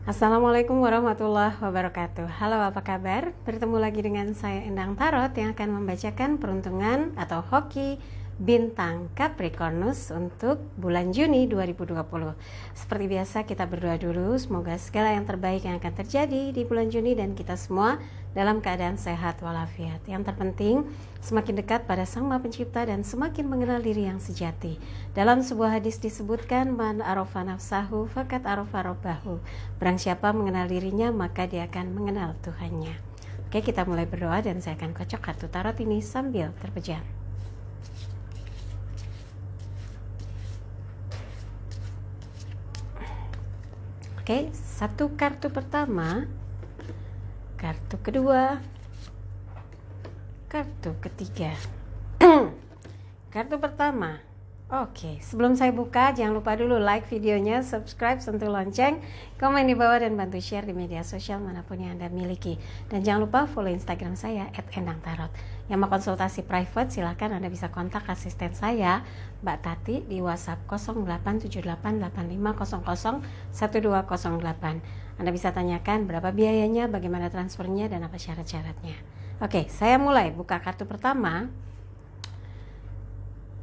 Assalamualaikum warahmatullahi wabarakatuh. Halo, apa kabar? Bertemu lagi dengan saya Endang Tarot yang akan membacakan peruntungan atau hoki bintang Capricornus untuk bulan Juni 2020. Seperti biasa kita berdoa dulu, semoga segala yang terbaik yang akan terjadi di bulan Juni dan kita semua dalam keadaan sehat walafiat. Yang terpenting semakin dekat pada Sang Maha Pencipta dan semakin mengenal diri yang sejati. Dalam sebuah hadis disebutkan, man arafa nafsahu fakat arafa rabbahu. Barang siapa mengenal dirinya maka dia akan mengenal Tuhannya. Oke, kita mulai berdoa dan saya akan kocok kartu tarot ini sambil terpejam. Oke, satu kartu pertama, kartu kedua, kartu ketiga. Kartu pertama. Oke, sebelum saya buka jangan lupa dulu like videonya, subscribe, sentuh lonceng, komen di bawah dan bantu share di media sosial manapun yang Anda miliki. Dan jangan lupa follow Instagram saya @endangtarot. Yang mau konsultasi private silahkan Anda bisa kontak asisten saya Mbak Tati di WhatsApp 087885001208. Anda bisa tanyakan berapa biayanya, bagaimana transfernya, dan apa syarat-syaratnya. Oke, saya mulai buka kartu pertama.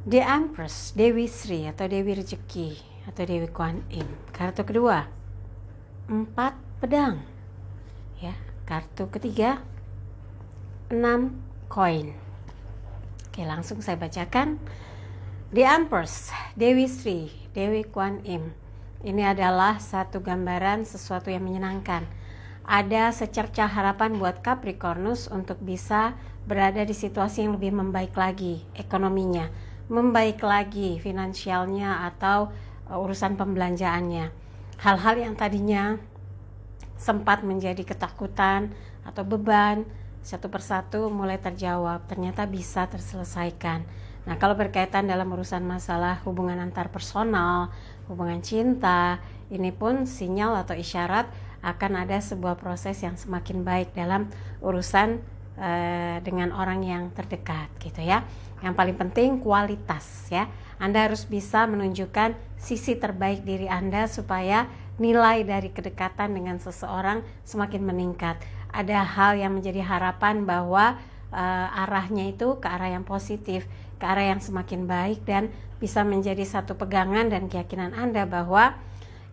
The Empress, Dewi Sri atau Dewi Rezeki atau Dewi Kuan Im. Kartu kedua, 4 pedang. Ya, kartu ketiga, 6 koin. Oke, langsung saya bacakan. The Empress, Dewi Sri, Dewi Kuan Im. Ini adalah satu gambaran sesuatu yang menyenangkan. Ada secercah harapan buat Capricornus untuk bisa berada di situasi yang lebih membaik lagi ekonominya, membaik lagi finansialnya atau urusan pembelanjaannya. Hal-hal yang tadinya sempat menjadi ketakutan atau beban, satu persatu mulai terjawab, ternyata bisa terselesaikan. Nah, kalau berkaitan dalam urusan masalah hubungan antar personal, hubungan cinta, ini pun sinyal atau isyarat akan ada sebuah proses yang semakin baik dalam urusan dengan orang yang terdekat gitu ya. Yang paling penting kualitas ya. Anda harus bisa menunjukkan sisi terbaik diri Anda supaya nilai dari kedekatan dengan seseorang semakin meningkat. Ada hal yang menjadi harapan bahwa arahnya itu ke arah yang positif, ke arah yang semakin baik dan bisa menjadi satu pegangan dan keyakinan Anda bahwa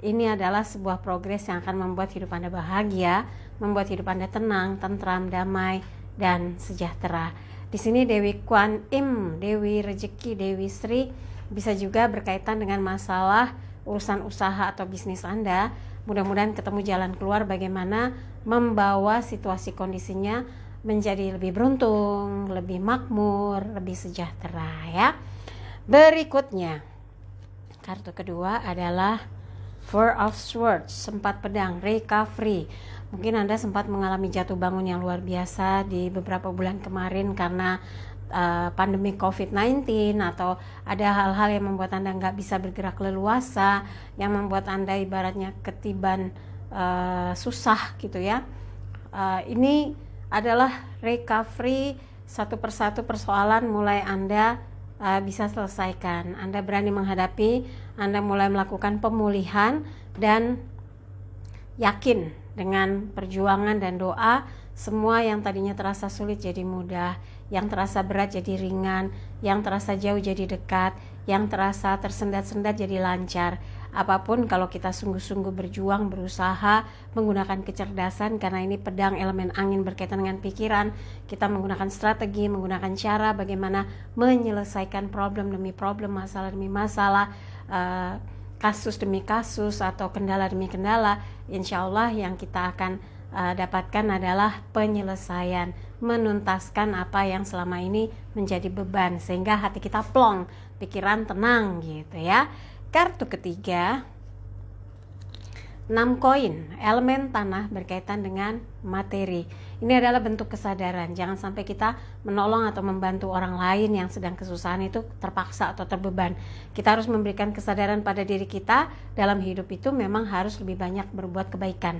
ini adalah sebuah progres yang akan membuat hidup Anda bahagia, membuat hidup Anda tenang, tentram, damai, dan sejahtera. Di sini Dewi Kuan Im, Dewi Rezeki, Dewi Sri bisa juga berkaitan dengan masalah urusan usaha atau bisnis Anda. Mudah-mudahan ketemu jalan keluar bagaimana membawa situasi kondisinya menjadi lebih beruntung, lebih makmur, lebih sejahtera ya. Berikutnya, kartu kedua adalah Four of Swords, 4 pedang, recovery. Mungkin Anda sempat mengalami jatuh bangun yang luar biasa di beberapa bulan kemarin karena pandemi COVID-19 atau ada hal-hal yang membuat Anda nggak bisa bergerak leluasa, yang membuat Anda ibaratnya ketiban susah gitu ya. Ini adalah recovery, satu persatu persoalan mulai Anda bisa selesaikan. Anda berani menghadapi, Anda mulai melakukan pemulihan dan yakin dengan perjuangan dan doa, semua yang tadinya terasa sulit jadi mudah, yang terasa berat jadi ringan, yang terasa jauh jadi dekat, yang terasa tersendat-sendat jadi lancar. Apapun kalau kita sungguh-sungguh berjuang, berusaha, menggunakan kecerdasan, karena ini pedang elemen angin berkaitan dengan pikiran, kita menggunakan strategi, menggunakan cara bagaimana menyelesaikan problem demi problem, masalah demi masalah, kasus demi kasus atau kendala demi kendala. Insya Allah yang kita akan dapatkan adalah penyelesaian, menuntaskan apa yang selama ini menjadi beban sehingga hati kita plong, pikiran tenang gitu ya. Kartu ketiga, 6 koin, elemen tanah berkaitan dengan materi. Ini adalah bentuk kesadaran. Jangan sampai kita menolong atau membantu orang lain yang sedang kesusahan itu terpaksa atau terbeban. Kita harus memberikan kesadaran pada diri kita. Dalam hidup itu memang harus lebih banyak berbuat kebaikan.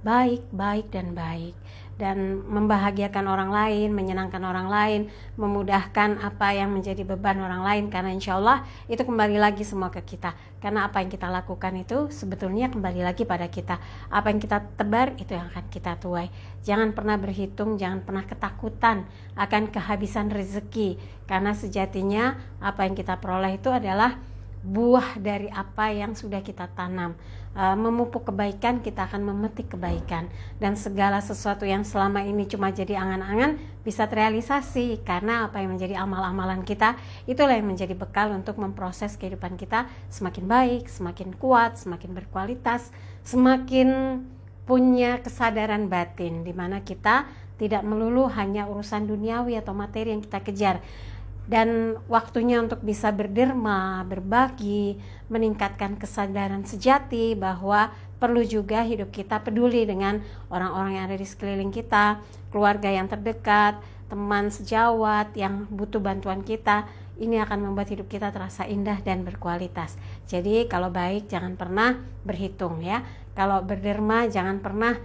Baik, baik, dan baik. dan membahagiakan orang lain, menyenangkan orang lain, memudahkan apa yang menjadi beban orang lain, karena insya Allah itu kembali lagi semua ke kita. Karena apa yang kita lakukan itu sebetulnya kembali lagi pada kita. Apa yang kita tebar itu yang akan kita tuai. Jangan pernah berhitung, jangan pernah ketakutan akan kehabisan rezeki, karena sejatinya apa yang kita peroleh itu adalah buah dari apa yang sudah kita tanam. Memupuk kebaikan, kita akan memetik kebaikan, dan segala sesuatu yang selama ini cuma jadi angan-angan bisa terrealisasi, karena apa yang menjadi amal-amalan kita itulah yang menjadi bekal untuk memproses kehidupan kita semakin baik, semakin kuat, semakin berkualitas, semakin punya kesadaran batin, di mana kita tidak melulu hanya urusan duniawi atau materi yang kita kejar. Dan waktunya untuk bisa berderma, berbagi, meningkatkan kesadaran sejati bahwa perlu juga hidup kita peduli dengan orang-orang yang ada di sekeliling kita, keluarga yang terdekat, teman sejawat yang butuh bantuan kita. Ini akan membuat hidup kita terasa indah dan berkualitas. Jadi kalau baik jangan pernah berhitung ya. Kalau berderma jangan pernah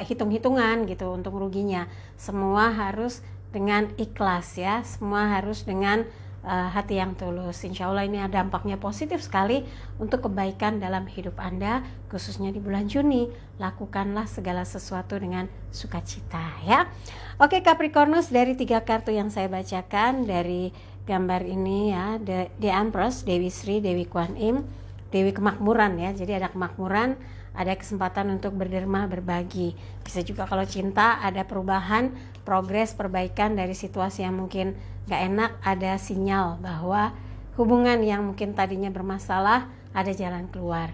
hitung-hitungan gitu untuk ruginya. Semua harus dengan ikhlas ya, semua harus dengan hati yang tulus. Insya Allah ini ada dampaknya positif sekali untuk kebaikan dalam hidup Anda, khususnya di bulan Juni. Lakukanlah segala sesuatu dengan sukacita ya. Oke Capricornus, dari 3 kartu yang saya bacakan dari gambar ini ya, The Empress, Dewi Sri, Dewi Kuan Im, Dewi kemakmuran ya. Jadi ada kemakmuran, ada kesempatan untuk berderma, berbagi. Bisa juga kalau cinta ada perubahan, progres, perbaikan dari situasi yang mungkin gak enak, ada sinyal bahwa hubungan yang mungkin tadinya bermasalah ada jalan keluar.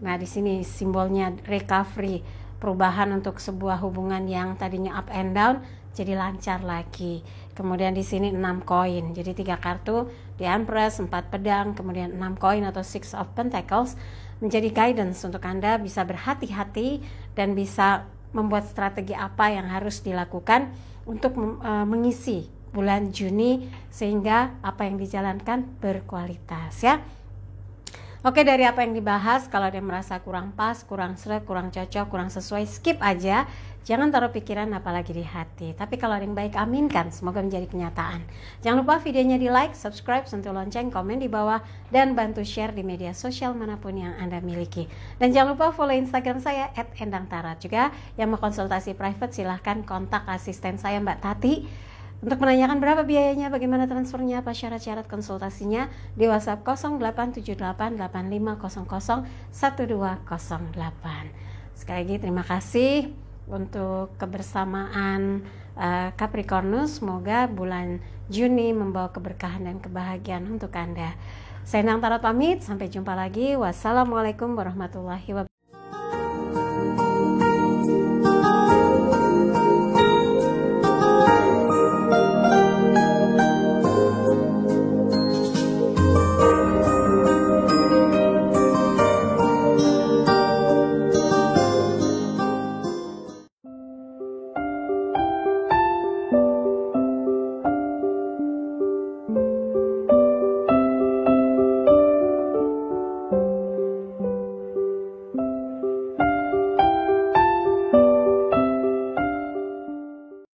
Nah di sini simbolnya recovery, perubahan untuk sebuah hubungan yang tadinya up and down jadi lancar lagi. Kemudian di sini 6 koin, jadi 3 kartu, The Empress, 4 pedang, kemudian 6 koin atau 6 of Pentacles, menjadi guidance untuk Anda bisa berhati-hati dan bisa membuat strategi apa yang harus dilakukan untuk mengisi bulan Juni sehingga apa yang dijalankan berkualitas ya. Oke, dari apa yang dibahas, kalau ada yang merasa kurang pas, kurang seret, kurang cocok, kurang sesuai, skip aja. Jangan taruh pikiran apalagi di hati. Tapi kalau ada yang baik, aminkan. Semoga menjadi kenyataan. Jangan lupa videonya di like, subscribe, sentuh lonceng, komen di bawah, dan bantu share di media sosial manapun yang Anda miliki. Dan jangan lupa follow Instagram saya @endangtarat. Juga yang mau konsultasi private silahkan kontak asisten saya Mbak Tati untuk menanyakan berapa biayanya, bagaimana transfernya, apa syarat-syarat konsultasinya di WhatsApp 087885001208. Sekali lagi terima kasih untuk kebersamaan Capricornus. Semoga bulan Juni membawa keberkahan dan kebahagiaan untuk Anda. Saya Endang Tarot pamit, sampai jumpa lagi. Wassalamualaikum warahmatullahi wabarakatuh.